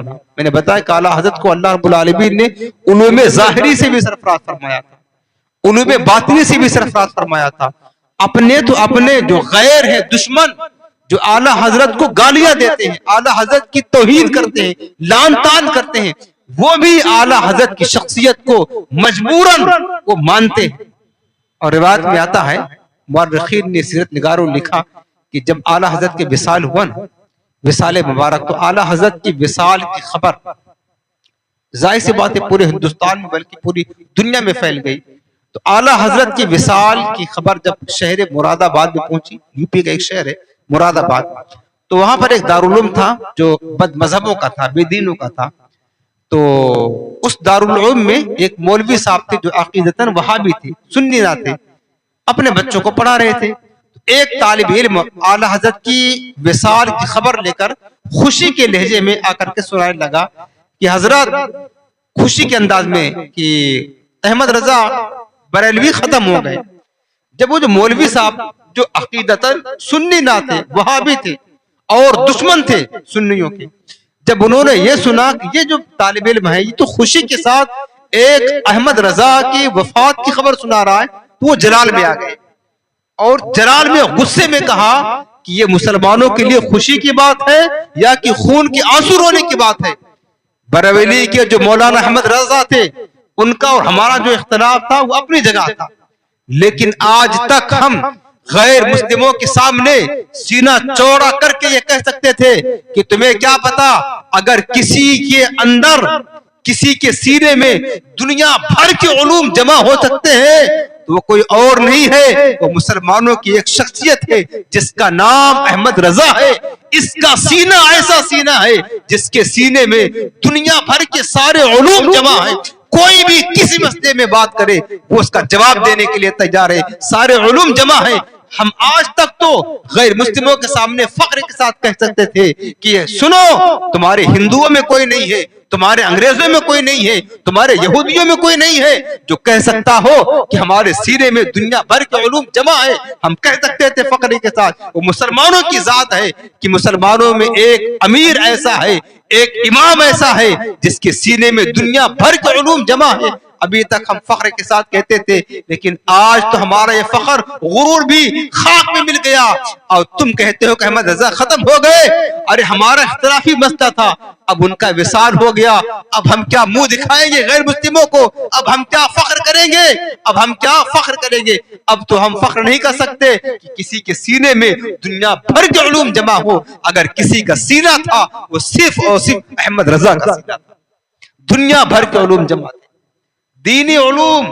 نام. میں نے بتایا کہ اعلیٰ حضرت کو اللہ رب العالمین نے علوم ظاہری سے بھی سرفراز فرمایا تھا, علوم باطنی سے بھی سرفراز فرمایا تھا. اپنے تو اپنے جو غیر ہیں, دشمن جو اعلیٰ حضرت کو گالیاں دیتے ہیں, اعلیٰ حضرت کی توہین کرتے ہیں, لعن طعن کرتے ہیں, وہ بھی اعلیٰ حضرت کی شخصیت کو مجبوراً وہ مانتے ہیں. اور روایت میں آتا ہے, مورخین نے, سیرت نگاروں نے لکھا کہ جب اعلیٰ حضرت کے وصال ہوا نا, وصال مبارک, تو اعلیٰ حضرت کی وصال کی خبر ظاہر سی بات ہے پورے ہندوستان میں بلکہ پوری دنیا میں پھیل گئی. تو اعلیٰ حضرت کی وصال کی خبر جب شہر مراد آباد میں پہنچی, یو پی کا ایک شہر ہے مراد آباد, تو وہاں پر ایک دارالعلوم تھا جو بد مذہبوں کا تھا, بے دینوں کا تھا. تو اس دارالعلوم میں ایک مولوی صاحب تھے جو عقیدتاً وہابی تھے, سنی نہ تھے, اپنے بچوں کو پڑھا رہے تھے. ایک طالب علم اعلیٰ حضرت کی وصال کی خبر لے کر خوشی کے لہجے میں آ کر کے سنانے لگا کہ حضرت, خوشی کے انداز میں, کہ احمد رضا بریلوی ختم ہو گئے. جب وہ جو مولوی صاحب جو عقیدتاً سنی نہ تھے, وہابی تھے اور دشمن تھے سنیوں کے, جب انہوں نے یہ سنا کہ یہ جو طالب علم ہے یہ تو خوشی کے ساتھ ایک احمد رضا کی وفات کی خبر سنا رہا ہے, تو وہ جلال میں آ گئے اور جلال میں غصے میں کہا کہ یہ مسلمانوں کے لیے خوشی کی بات ہے یا کہ خون کے آنسو رونے کی بات ہے. بریلی کے جو مولانا احمد رضا تھے, ان کا اور ہمارا جو اختلاف تھا وہ اپنی جگہ تھا, لیکن آج تک ہم غیر مسلموں کے سامنے سینہ چوڑا کر کے یہ کہہ سکتے تھے کہ تمہیں کیا پتا, اگر کسی کے اندر, کسی کے سینے میں دنیا بھر کے علوم جمع ہو سکتے ہیں تو وہ کوئی اور نہیں ہے, وہ مسلمانوں کی ایک شخصیت ہے جس کا نام احمد رضا ہے. اس کا سینہ ایسا سینہ ہے جس کے سینے میں دنیا بھر کے سارے علوم جمع ہیں. کوئی بھی کسی مسئلے میں بات کرے وہ اس کا جواب دینے کے لیے تیار ہے, سارے علوم جمع ہیں. ہم آج تک تو غیر مسلموں کے سامنے فخر کے ساتھ کہہ سکتے تھے کہ سنو, تمہارے ہندوؤں میں کوئی نہیں ہے, تمہارے انگریزوں میں کوئی نہیں ہے, تمہارے یہودیوں میں کوئی نہیں ہے جو کہہ سکتا ہو کہ ہمارے سینے میں دنیا بھر کے علوم جمع ہے. ہم کہہ سکتے تھے فخر کے ساتھ وہ مسلمانوں کی ذات ہے کہ مسلمانوں میں ایک امیر ایسا ہے, ایک امام ایسا ہے جس کے سینے میں دنیا بھر کے علوم جمع ہے. ابھی تک ہم فخر کے ساتھ کہتے تھے, لیکن آج تو ہمارا یہ فخر, غرور بھی خاک میں مل گیا اور تم کہتے ہو کہ احمد رضا ختم ہو گئے. ارے ہمارا اختلافی مسئلہ تھا, اب ان کا وصال ہو گیا, اب ہم کیا منہ دکھائیں گے غیر مسلموں کو, اب ہم کیا فخر کریں گے, اب ہم کیا فخر کریں گے. اب تو ہم فخر نہیں کر سکتے کہ کسی کے سینے میں دنیا بھر کے علوم جمع ہو. اگر کسی کا سینہ تھا وہ صرف اور صرف احمد رضا کا سینہ تھا. دنیا بھر کے علوم جمع تھے, دینی علوم,